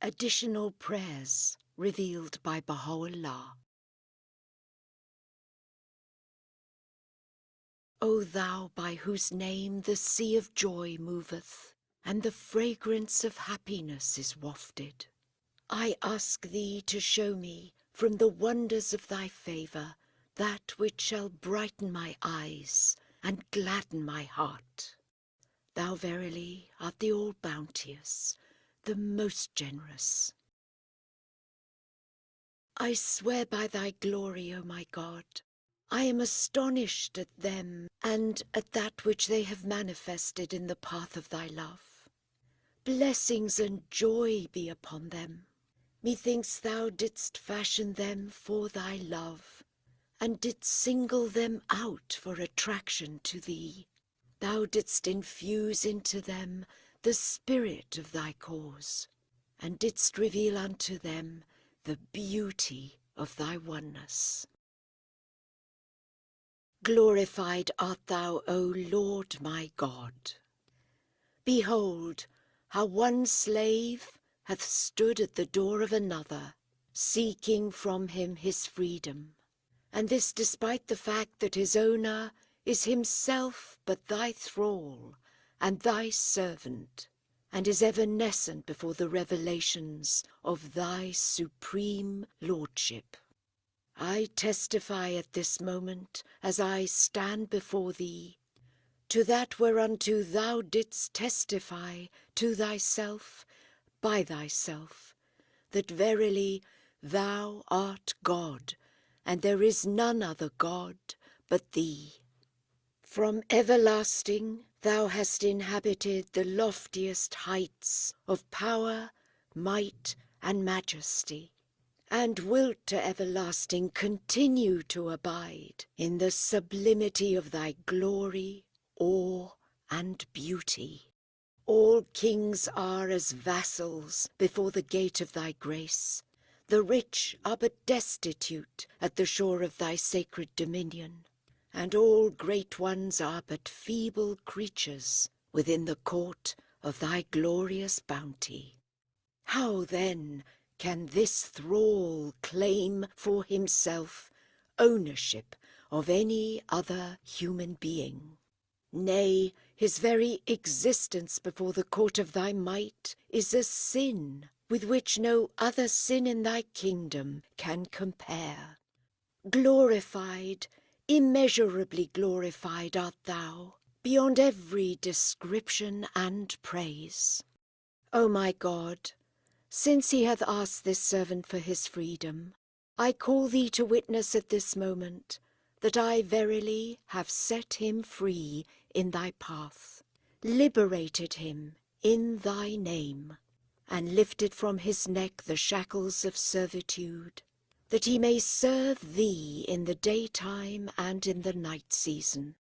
Additional prayers revealed by Bahá'u'lláh. O thou by whose name the sea of joy moveth, and the fragrance of happiness is wafted, I ask thee to show me from the wonders of thy favour that which shall brighten my eyes and gladden my heart. Thou verily art the all-bounteous, the most generous. I swear by thy glory, O my God, I am astonished at them and at that which they have manifested in the path of thy love. Blessings and joy be upon them. Methinks thou didst fashion them for thy love, and didst single them out for attraction to thee. Thou didst infuse into them the spirit of thy cause, and didst reveal unto them the beauty of thy oneness. Glorified art thou, O Lord my God. Behold, how one slave hath stood at the door of another, seeking from him his freedom, and this despite the fact that his owner is himself but thy thrall and thy servant, and is evanescent before the revelations of thy supreme lordship. I testify at this moment, as I stand before thee, to that whereunto thou didst testify to thyself by thyself, that verily thou art God, and there is none other God but thee. From everlasting thou hast inhabited the loftiest heights of power, might, and majesty, and wilt to everlasting continue to abide in the sublimity of thy glory, awe, and beauty. All kings are as vassals before the gate of thy grace. The rich are but destitute at the shore of thy sacred dominion, and all great ones are but feeble creatures within the court of thy glorious bounty. How then can this thrall claim for himself ownership of any other human being? Nay, his very existence before the court of thy might is a sin with which no other sin in thy kingdom can compare. Glorified, immeasurably glorified art thou, beyond every description and praise. O my God, since he hath asked this servant for his freedom, I call thee to witness at this moment that I verily have set him free in thy path, liberated him in thy name, and lifted from his neck the shackles of servitude, that he may serve thee in the daytime and in the night season,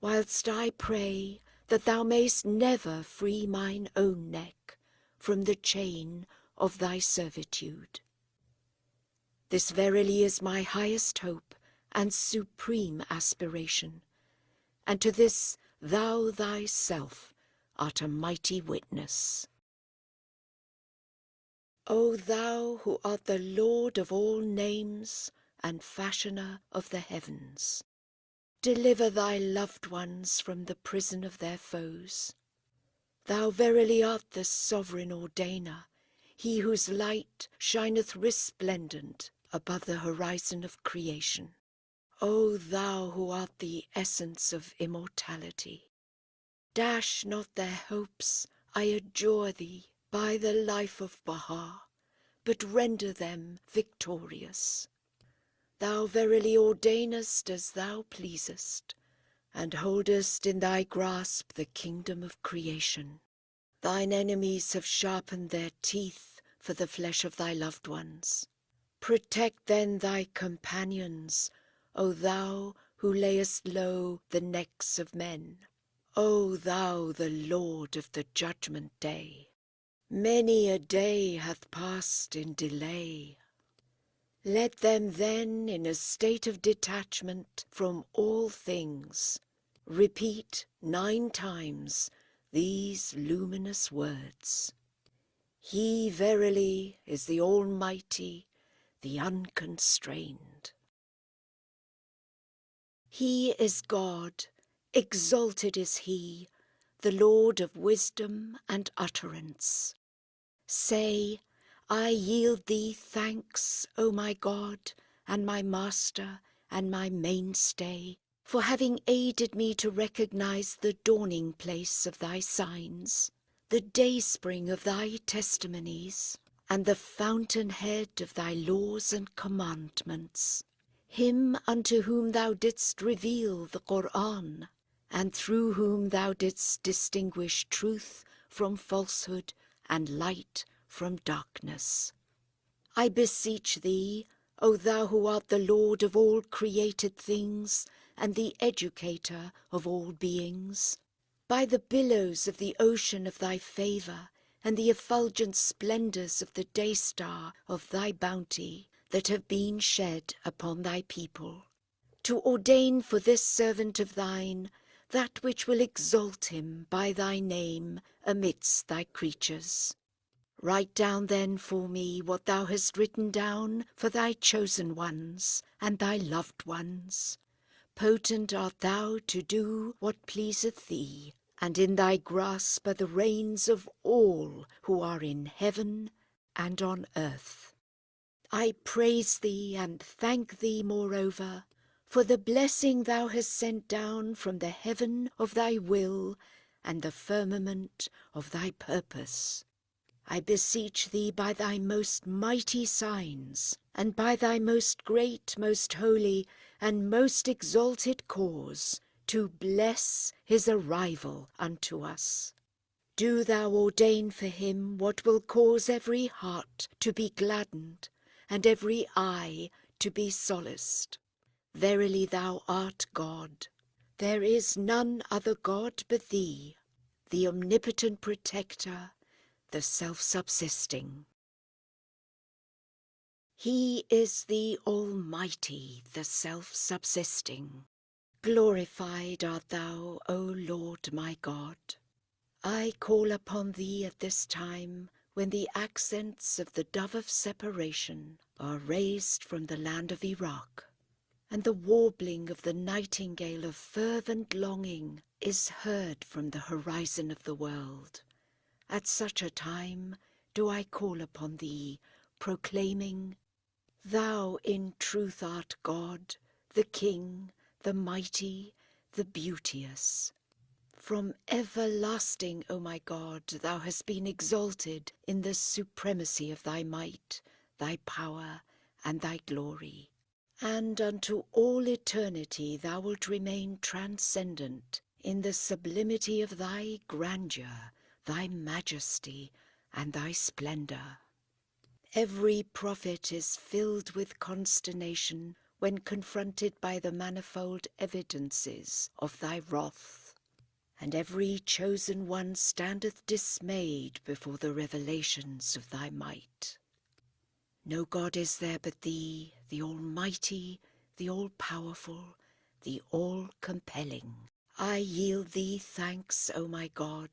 whilst I pray that thou mayst never free mine own neck from the chain of thy servitude. This verily is my highest hope and supreme aspiration, and to this thou thyself art a mighty witness. O thou who art the Lord of all names and fashioner of the heavens, deliver thy loved ones from the prison of their foes. Thou verily art the sovereign ordainer, he whose light shineth resplendent above the horizon of creation. O thou who art the essence of immortality, dash not their hopes, I adjure thee, by the life of Baha, but render them victorious. Thou verily ordainest as thou pleasest, and holdest in thy grasp the kingdom of creation. Thine enemies have sharpened their teeth for the flesh of thy loved ones. Protect then thy companions, O thou who layest low the necks of men, O thou the Lord of the judgment day. Many a day hath passed in delay. Let them then, in a state of detachment from all things, repeat 9 times these luminous words. He verily is the Almighty, the Unconstrained. He is God, exalted is He, the Lord of wisdom and utterance. Say, I yield thee thanks, O my God, and my Master, and my mainstay, for having aided me to recognize the dawning place of thy signs, the dayspring of thy testimonies, and the fountainhead of thy laws and commandments. Him unto whom thou didst reveal the Qur'an, and through whom thou didst distinguish truth from falsehood and light from darkness. I beseech thee, O thou who art the Lord of all created things and the educator of all beings, by the billows of the ocean of thy favour and the effulgent splendours of the day-star of thy bounty that have been shed upon thy people, to ordain for this servant of thine that which will exalt him by thy name amidst thy creatures. Write down then for me what thou hast written down for thy chosen ones and thy loved ones. Potent art thou to do what pleaseth thee, and in thy grasp are the reins of all who are in heaven and on earth. I praise thee and thank thee moreover for the blessing thou hast sent down from the heaven of thy will and the firmament of thy purpose. I beseech thee by thy most mighty signs, and by thy most great, most holy, and most exalted cause, to bless his arrival unto us. Do thou ordain for him what will cause every heart to be gladdened, and every eye to be solaced. Verily thou art God. There is none other God but thee, the omnipotent protector, the self-subsisting. He is the Almighty, the self-subsisting. Glorified art thou, O Lord my God. I call upon thee at this time, when the accents of the dove of separation are raised from the land of Iraq, and the warbling of the nightingale of fervent longing is heard from the horizon of the world. At such a time do I call upon thee, proclaiming, Thou in truth art God, the King, the mighty, the beauteous. From everlasting, O my God, thou hast been exalted in the supremacy of thy might, thy power, and thy glory. And unto all eternity thou wilt remain transcendent in the sublimity of thy grandeur, thy majesty, and thy splendour. Every prophet is filled with consternation when confronted by the manifold evidences of thy wrath, and every chosen one standeth dismayed before the revelations of thy might. No God is there but thee, the Almighty, the All-Powerful, the All-Compelling. I yield thee thanks, O my God,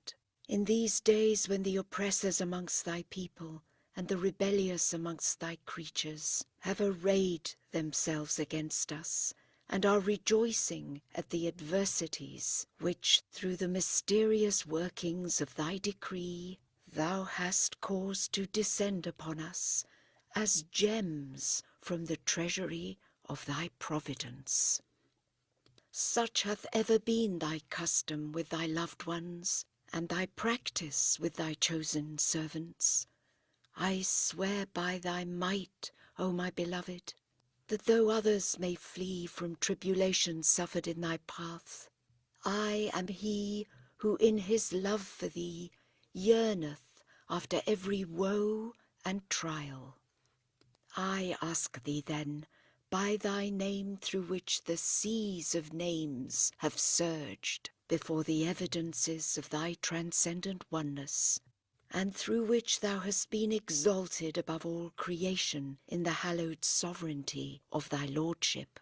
in these days when the oppressors amongst thy people and the rebellious amongst thy creatures have arrayed themselves against us, and are rejoicing at the adversities which, through the mysterious workings of thy decree, thou hast caused to descend upon us as gems from the treasury of thy providence. Such hath ever been thy custom with thy loved ones, and thy practice with thy chosen servants. I swear by thy might, O my beloved, that though others may flee from tribulation suffered in thy path, I am he who in his love for thee yearneth after every woe and trial. I ask thee then, by thy name through which the seas of names have surged before the evidences of thy transcendent oneness, and through which thou hast been exalted above all creation in the hallowed sovereignty of thy lordship,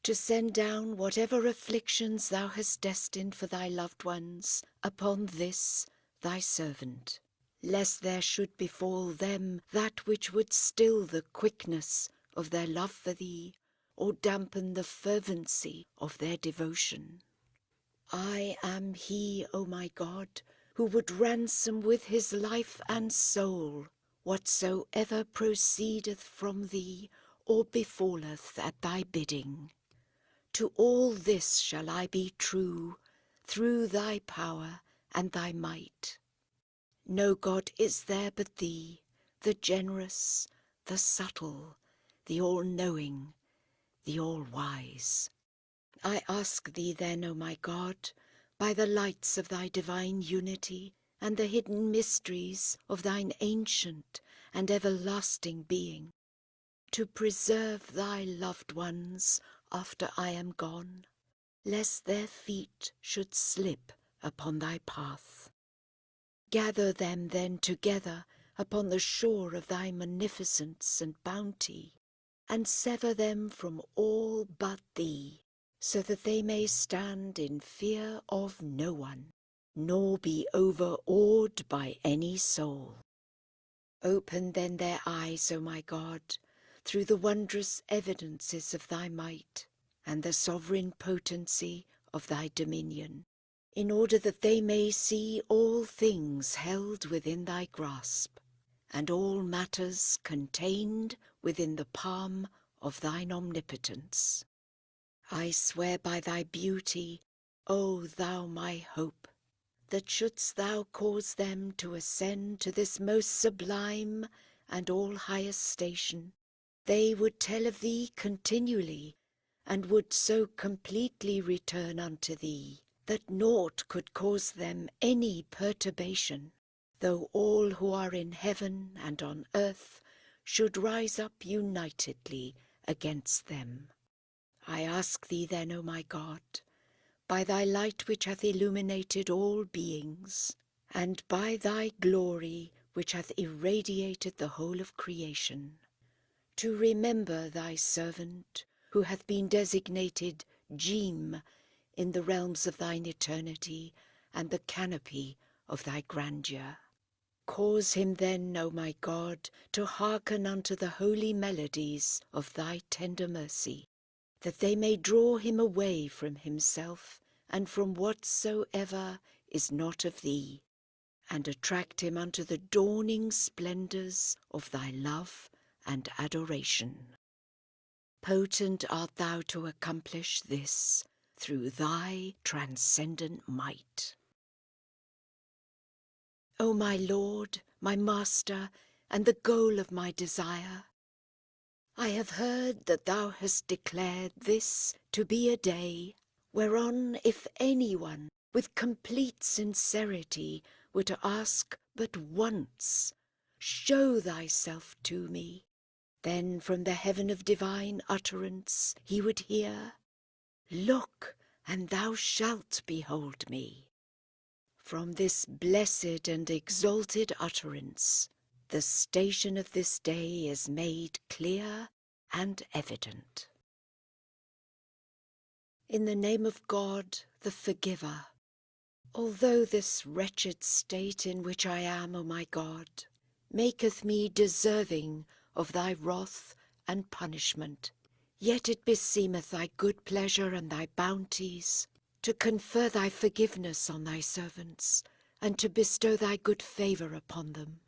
to send down whatever afflictions thou hast destined for thy loved ones upon this thy servant. lest there should befall them that which would still the quickness of their love for thee, or dampen the fervency of their devotion. I am he, O my God, who would ransom with his life and soul whatsoever proceedeth from thee, or befalleth at thy bidding. To all this shall I be true, through thy power and thy might. No God is there but thee, the generous, the subtle, the all-knowing, the all-wise. I ask thee then, O my God, by the lights of thy divine unity and the hidden mysteries of thine ancient and everlasting being, to preserve thy loved ones after I am gone, lest their feet should slip upon thy path. Gather them then together upon the shore of thy munificence and bounty, and sever them from all but thee, so that they may stand in fear of no one, nor be overawed by any soul. Open then their eyes, O my God, through the wondrous evidences of thy might, and the sovereign potency of thy dominion, in order that they may see all things held within thy grasp, and all matters contained within the palm of thine omnipotence. I swear by thy beauty, O thou my hope, that shouldst thou cause them to ascend to this most sublime and all highest station, they would tell of thee continually, and would so completely return unto thee, that naught could cause them any perturbation, though all who are in heaven and on earth should rise up unitedly against them. I ask thee then, O my God, by thy light which hath illuminated all beings, and by thy glory which hath irradiated the whole of creation, to remember thy servant, who hath been designated Jim in the realms of thine eternity and the canopy of thy grandeur. Cause him then, O my God, to hearken unto the holy melodies of thy tender mercy, that they may draw him away from himself and from whatsoever is not of thee, and attract him unto the dawning splendours of thy love and adoration. Potent art thou to accomplish this through thy transcendent might. O my Lord, my Master, and the goal of my desire, I have heard that thou hast declared this to be a day whereon if anyone with complete sincerity were to ask but once, show thyself to me, then from the heaven of divine utterance he would hear, look, and thou shalt behold me. From this blessed and exalted utterance, the station of this day is made clear and evident. In the name of God, the Forgiver, although this wretched state in which I am, O my God, maketh me deserving of thy wrath and punishment, yet it beseemeth thy good pleasure and thy bounties to confer thy forgiveness on thy servants, and to bestow thy good favour upon them.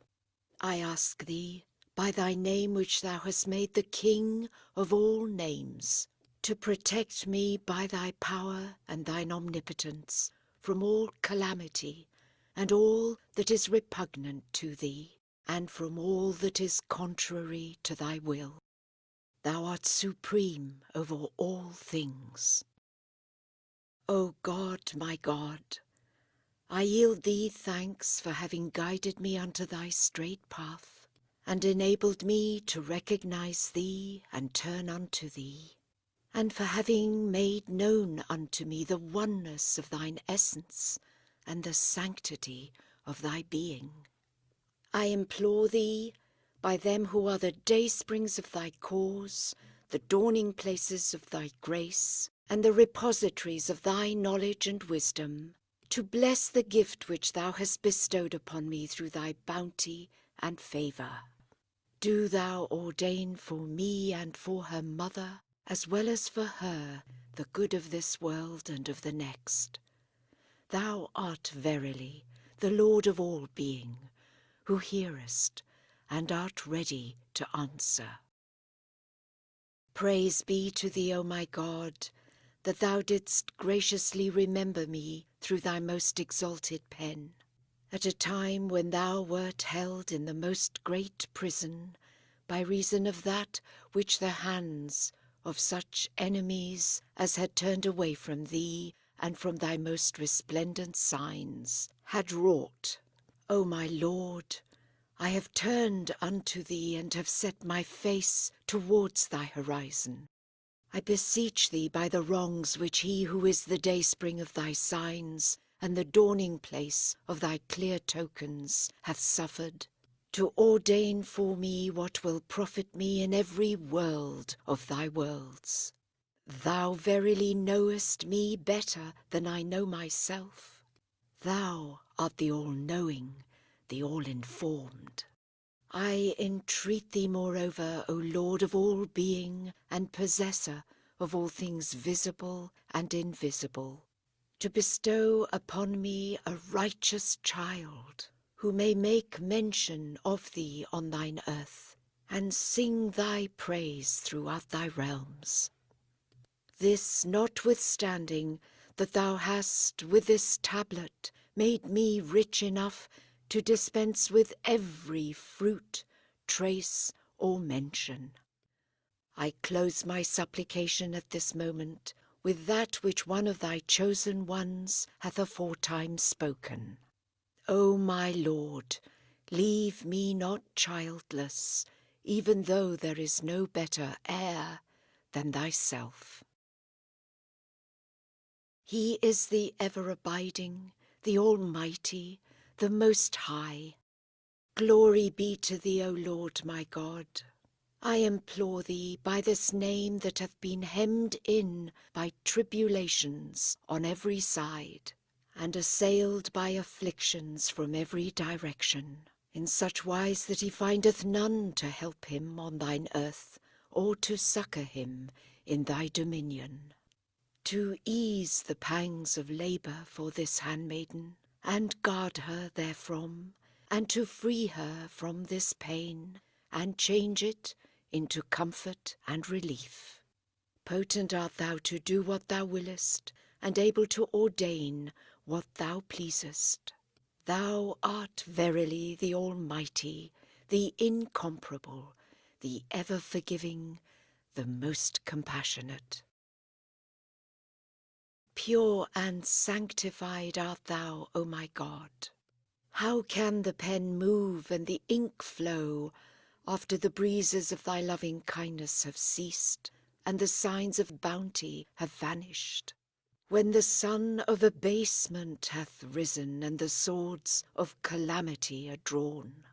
I ask thee, by thy name which thou hast made the King of all names, to protect me by thy power and thine omnipotence from all calamity and all that is repugnant to thee, and from all that is contrary to thy will. Thou art supreme over all things. O God, my God, I yield thee thanks for having guided me unto thy straight path, and enabled me to recognize thee and turn unto thee, and for having made known unto me the oneness of thine essence and the sanctity of thy being. I implore thee, by them who are the daysprings of thy cause, the dawning places of thy grace, and the repositories of thy knowledge and wisdom, to bless the gift which thou hast bestowed upon me through thy bounty and favour. Do thou ordain for me and for her mother, as well as for her, the good of this world and of the next. Thou art verily the Lord of all being, who hearest and art ready to answer. Praise be to thee, O my God, that thou didst graciously remember me through thy most exalted pen, at a time when thou wert held in the most great prison, by reason of that which the hands of such enemies as had turned away from thee and from thy most resplendent signs had wrought. O my Lord, I have turned unto thee and have set my face towards thy horizon. I beseech thee by the wrongs which he who is the dayspring of thy signs and the dawning place of thy clear tokens hath suffered, to ordain for me what will profit me in every world of thy worlds. Thou verily knowest me better than I know myself. Thou art the all-knowing, the all-informed. I entreat thee moreover, O Lord of all being and possessor of all things visible and invisible, to bestow upon me a righteous child, who may make mention of thee on thine earth, and sing thy praise throughout thy realms. This notwithstanding, that thou hast with this tablet made me rich enough to dispense with every fruit, trace, or mention. I close my supplication at this moment with that which one of thy chosen ones hath aforetime spoken. O my Lord, leave me not childless, even though there is no better heir than thyself. He is the ever-abiding, the Almighty, the Most High. Glory be to thee, O Lord my God. I implore thee by this name that hath been hemmed in by tribulations on every side, and assailed by afflictions from every direction, in such wise that he findeth none to help him on thine earth, or to succour him in thy dominion. To ease the pangs of labour for this handmaiden, and guard her therefrom, and to free her from this pain, and change it into comfort and relief. Potent art thou to do what thou willest, and able to ordain what thou pleasest. Thou art verily the Almighty, the Incomparable, the ever-forgiving, the most compassionate. Pure and sanctified art thou, O my God. How can the pen move and the ink flow after the breezes of thy loving kindness have ceased, and the signs of bounty have vanished? When the sun of abasement hath risen, and the swords of calamity are drawn,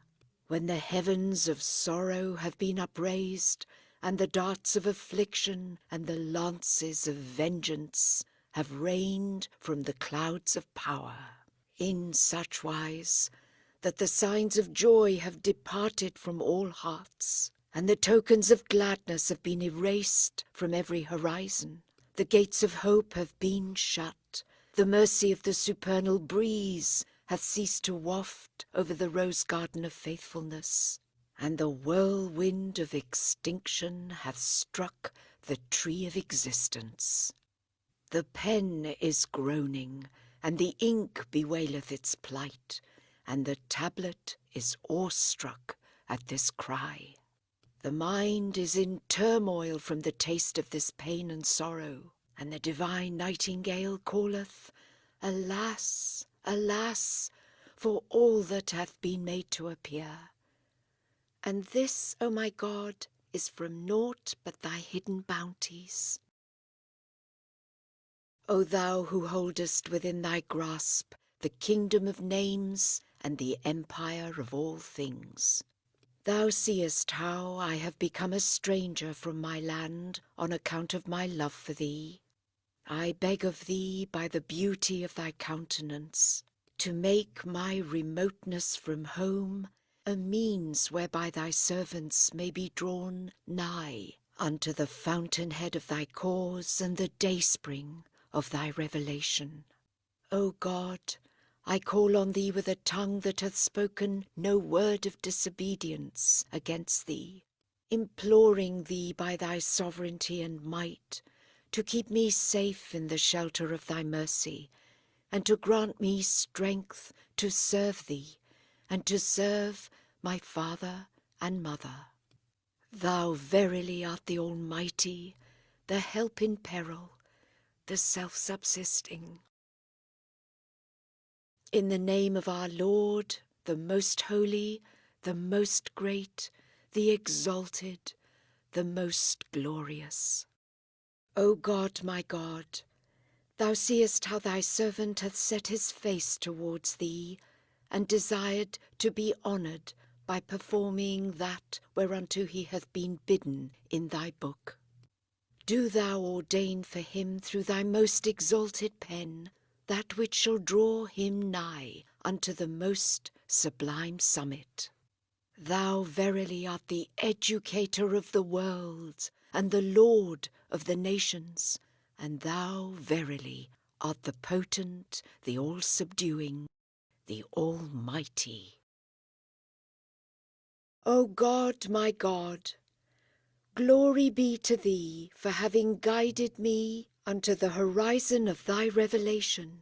when the heavens of sorrow have been upraised, and the darts of affliction and the lances of vengeance have rained from the clouds of power, in such wise that the signs of joy have departed from all hearts, and the tokens of gladness have been erased from every horizon. The gates of hope have been shut. The mercy of the supernal breeze hath ceased to waft over the rose garden of faithfulness, and the whirlwind of extinction hath struck the tree of existence. The pen is groaning, and the ink bewaileth its plight, and the tablet is awestruck at this cry. The mind is in turmoil from the taste of this pain and sorrow, and the divine nightingale calleth, Alas, alas, for all that hath been made to appear. And this, O my God, is from naught but thy hidden bounties. O thou who holdest within thy grasp the kingdom of names and the empire of all things, thou seest how I have become a stranger from my land on account of my love for thee. I beg of thee by the beauty of thy countenance, to make my remoteness from home a means whereby thy servants may be drawn nigh unto the fountainhead of thy cause and the dayspring of thy revelation. O God, I call on thee with a tongue that hath spoken no word of disobedience against thee, imploring thee by thy sovereignty and might to keep me safe in the shelter of thy mercy, and to grant me strength to serve thee, and to serve my father and mother. Thou verily art the Almighty, the help in peril, the self-subsisting. In the name of our Lord, the most holy, the most great, the exalted, the most glorious. O God, my God, thou seest how thy servant hath set his face towards thee, and desired to be honoured by performing that whereunto he hath been bidden in thy book. Do thou ordain for him through thy most exalted pen that which shall draw him nigh unto the most sublime summit. Thou verily art the educator of the world, and the Lord of the nations, and thou verily art the potent, the all-subduing, the Almighty. O God, my God, glory be to thee for having guided me unto the horizon of thy revelation,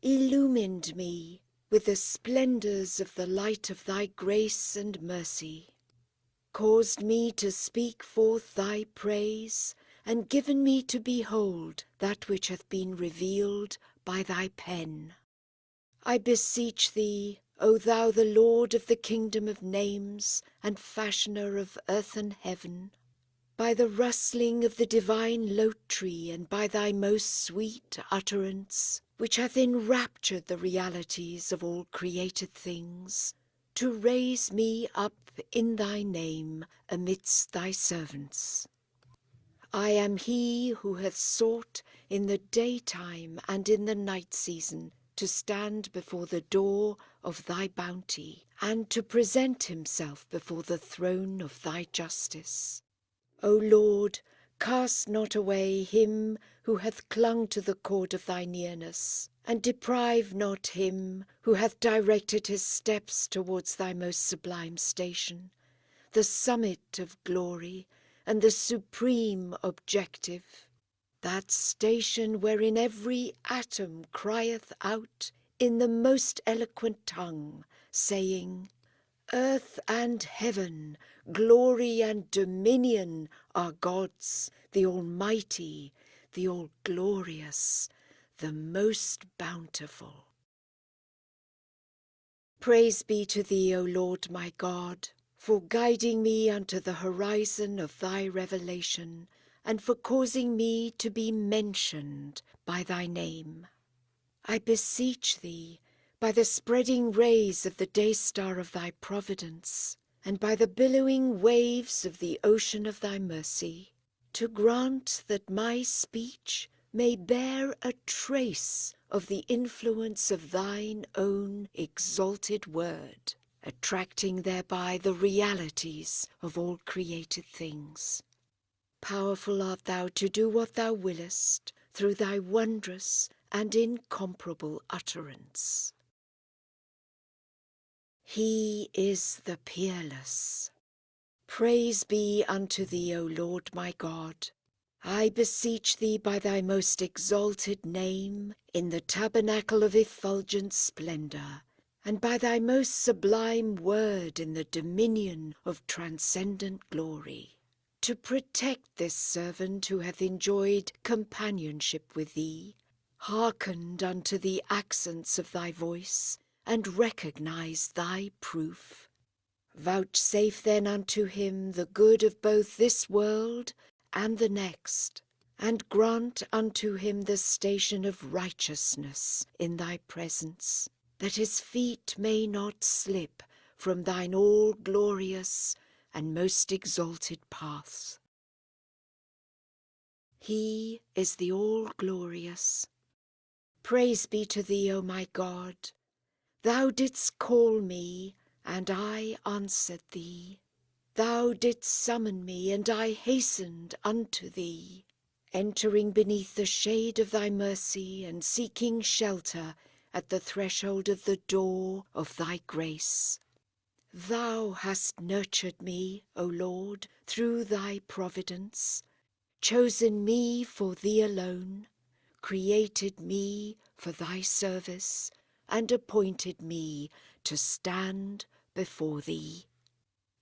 illumined me with the splendours of the light of thy grace and mercy, caused me to speak forth thy praise, and given me to behold that which hath been revealed by thy pen. I beseech thee, O thou the Lord of the kingdom of names, and fashioner of earth and heaven, by the rustling of the divine lote tree, and by thy most sweet utterance, which hath enraptured the realities of all created things, to raise me up in thy name amidst thy servants. I am he who hath sought in the daytime and in the night season to stand before the door of thy bounty, and to present himself before the throne of thy justice. O Lord, cast not away him who hath clung to the cord of thy nearness, and deprive not him who hath directed his steps towards thy most sublime station, the summit of glory and the supreme objective, that station wherein every atom crieth out in the most eloquent tongue, saying, Earth and heaven, glory and dominion are God's, the Almighty, the All-Glorious, the Most Bountiful. Praise be to thee, O Lord my God, for guiding me unto the horizon of thy revelation, and for causing me to be mentioned by thy name. I beseech thee, by the spreading rays of the day-star of thy providence, and by the billowing waves of the ocean of thy mercy, to grant that my speech may bear a trace of the influence of thine own exalted word, attracting thereby the realities of all created things. Powerful art thou to do what thou willest through thy wondrous and incomparable utterance. He is the peerless. Praise be unto thee, O Lord my God. I beseech thee by thy most exalted name, in the tabernacle of effulgent splendour, and by thy most sublime word in the dominion of transcendent glory, to protect this servant who hath enjoyed companionship with thee, hearkened unto the accents of thy voice, and recognized thy proof. Vouchsafe then unto him the good of both this world and the next, and grant unto him the station of righteousness in thy presence, that his feet may not slip from thine all-glorious and most exalted paths. He is the all-glorious. Praise be to thee, O my God. Thou didst call me, and I answered thee. Thou didst summon me, and I hastened unto thee, entering beneath the shade of thy mercy, and seeking shelter at the threshold of the door of thy grace. Thou hast nurtured me, O Lord, through thy providence, chosen me for thee alone, created me for thy service, and appointed me to stand before thee.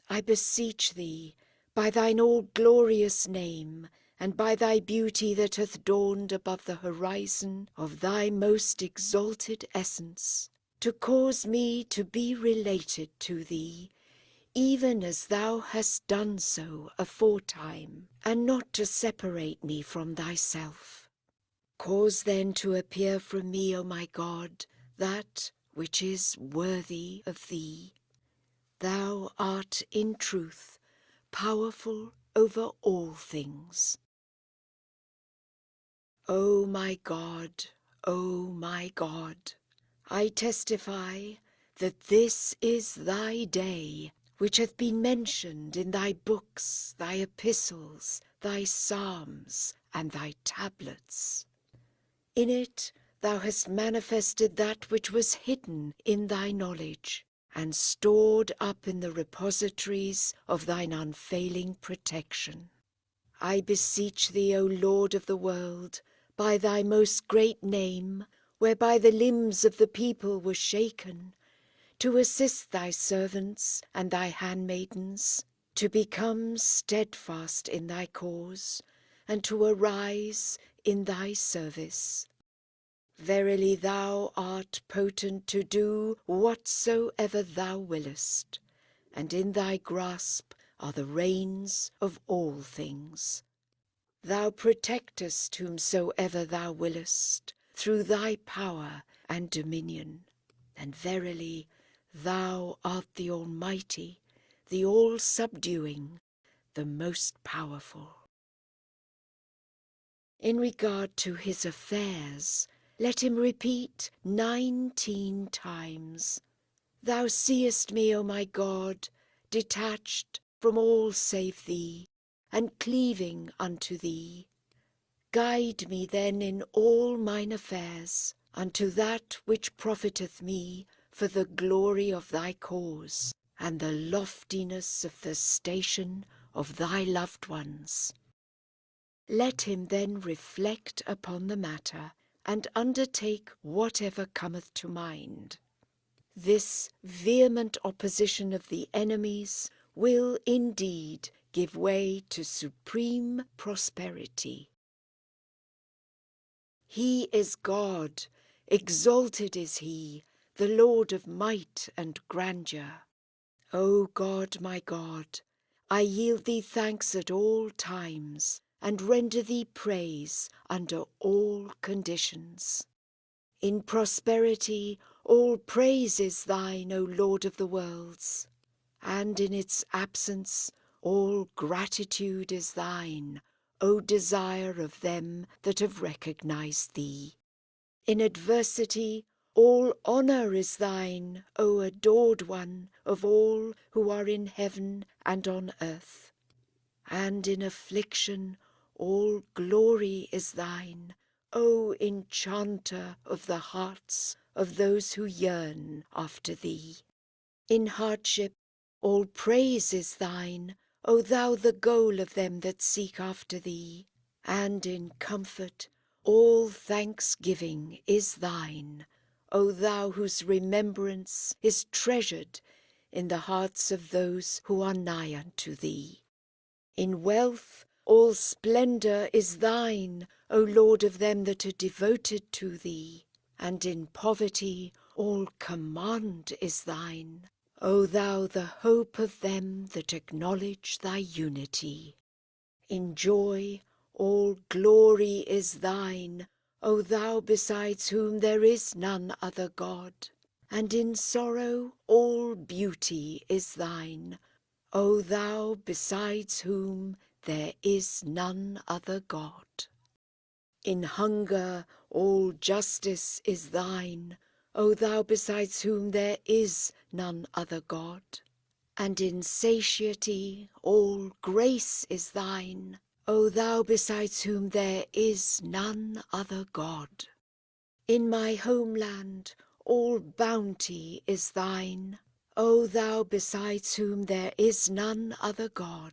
I beseech thee, by thine all-glorious name, and by thy beauty that hath dawned above the horizon of thy most exalted essence, to cause me to be related to thee, even as thou hast done so aforetime, and not to separate me from thyself. Cause then to appear from me, O my God, that which is worthy of thee. Thou art in truth powerful over all things. O my God, O my God, I testify that this is thy day, which hath been mentioned in thy books, thy epistles, thy psalms, and thy tablets. In it thou hast manifested that which was hidden in thy knowledge, and stored up in the repositories of thine unfailing protection. I beseech thee, O Lord of the world, by thy most great name, whereby the limbs of the people were shaken, to assist thy servants and thy handmaidens, to become steadfast in thy cause, and to arise in thy service. Verily thou art potent to do whatsoever thou willest, and in thy grasp are the reins of all things. Thou protectest whomsoever thou willest, through thy power and dominion. And verily thou art the Almighty, the all-subduing, the most powerful. In regard to his affairs, let him repeat 19 times, Thou seest me, O my God, detached from all save thee, and cleaving unto thee. Guide me then in all mine affairs, unto that which profiteth me for the glory of thy cause, and the loftiness of the station of thy loved ones. Let him then reflect upon the matter, and undertake whatever cometh to mind. This vehement opposition of the enemies will indeed give way to supreme prosperity. He is God, exalted is he, the Lord of might and grandeur. O God, my God, I yield thee thanks at all times, and render thee praise under all conditions. In prosperity all praise is thine, O Lord of the worlds, and in its absence all gratitude is thine, O desire of them that have recognized thee. In adversity all honour is thine, O adored one of all who are in heaven and on earth. And in affliction all glory is thine, O enchanter of the hearts of those who yearn after thee. In hardship all praise is thine, O thou the goal of them that seek after thee. And in comfort all thanksgiving is thine, O thou whose remembrance is treasured in the hearts of those who are nigh unto thee. In wealth all splendour is thine, O Lord of them that are devoted to thee. And in poverty all command is thine, O thou the hope of them that acknowledge thy unity. In joy all glory is thine, O thou besides whom there is none other God. And in sorrow all beauty is thine, O thou besides whom there is none other God. In hunger all justice is thine, O thou besides whom there is none other God. And in satiety all grace is thine, O thou besides whom there is none other God. In my homeland all bounty is thine, O thou besides whom there is none other God.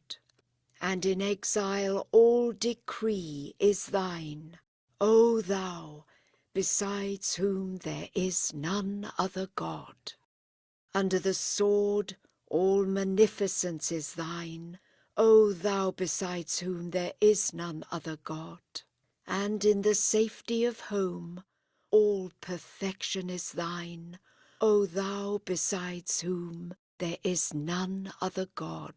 And in exile all decree is thine, O thou besides whom there is none other God. Under the sword all munificence is thine, O thou besides whom there is none other God. And in the safety of home all perfection is thine, O thou besides whom there is none other God.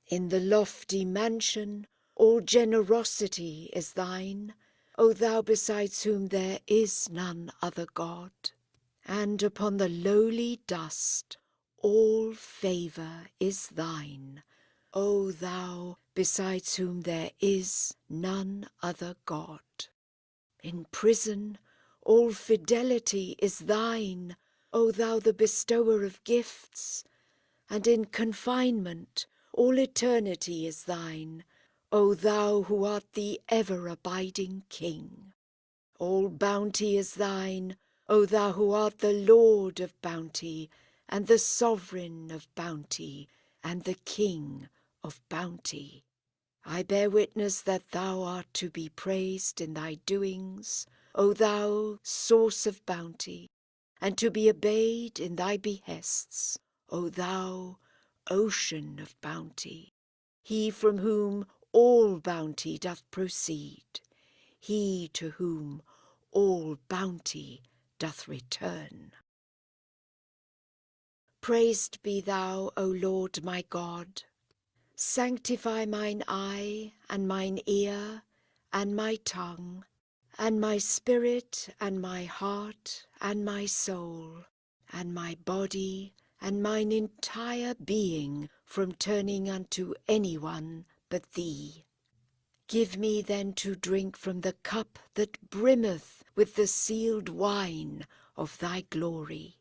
In the lofty mansion all generosity is thine, O thou besides whom there is none other God. And upon the lowly dust all favour is thine, O thou besides whom there is none other God. In prison all fidelity is thine, O thou the bestower of gifts, and in confinement all eternity is thine, O thou who art the ever-abiding King. All bounty is thine, O thou who art the Lord of bounty, and the Sovereign of bounty, and the King of bounty. I bear witness that thou art to be praised in thy doings, O thou source of bounty, and to be obeyed in thy behests, O thou ocean of bounty. He from whom all bounty doth proceed, he to whom all bounty doth return. Praised be thou, O Lord my God. Sanctify mine eye, and mine ear, and my tongue, and my spirit, and my heart, and my soul, and my body, and mine entire being, from turning unto any one but thee. Give me then to drink from the cup that brimmeth with the sealed wine of thy glory.